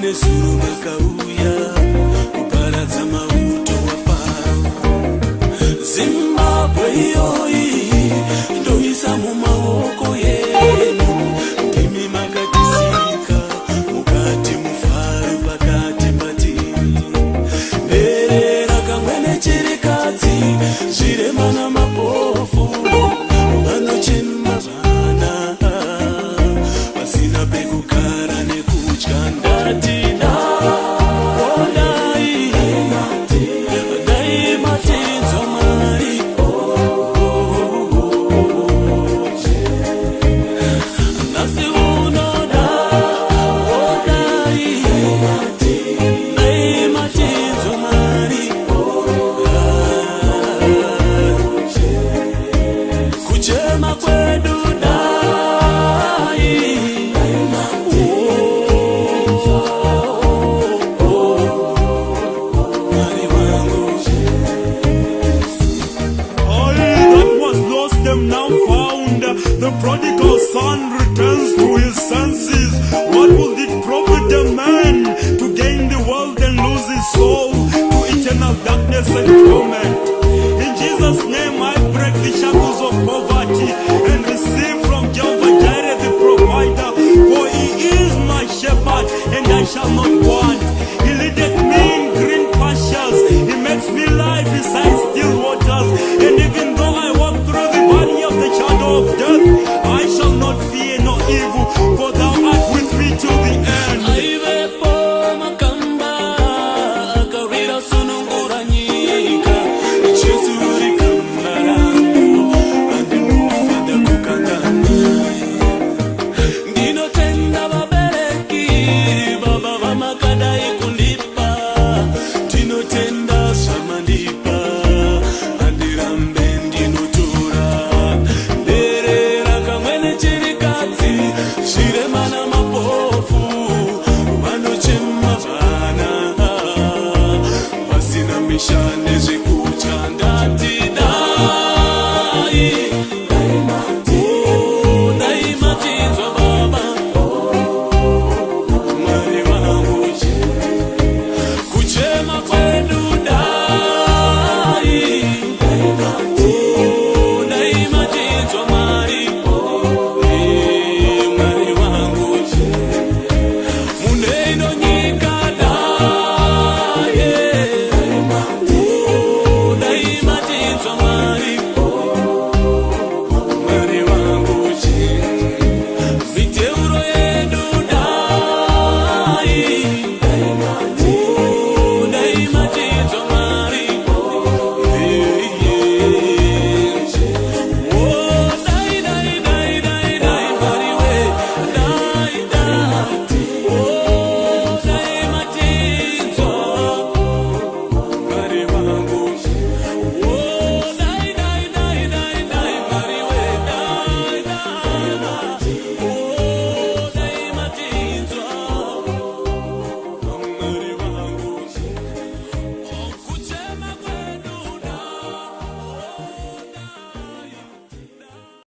nezuro makauya kuparadza mauto waFaro. Zimbabwe iyoyi ndoisa mumaoko yenyu, ndimi makatisika mukati muFaro pakati patiri. Mberera kamwe nechirikadzi, zvirema namapofu vanochema vana vasina pekugara nekudya. Ndati dai matinzo Mwari, nhasi unoda dai matinzo Mwari, kuchema kwedu now found. The prodigal son returns to his senses. What will it profit a man to gain the world and lose his soul to eternal darkness and torment? In Jesus' name I break the shackles of poverty and receive from Jehovah Jireh the provider, for he is my shepherd and I shall not want.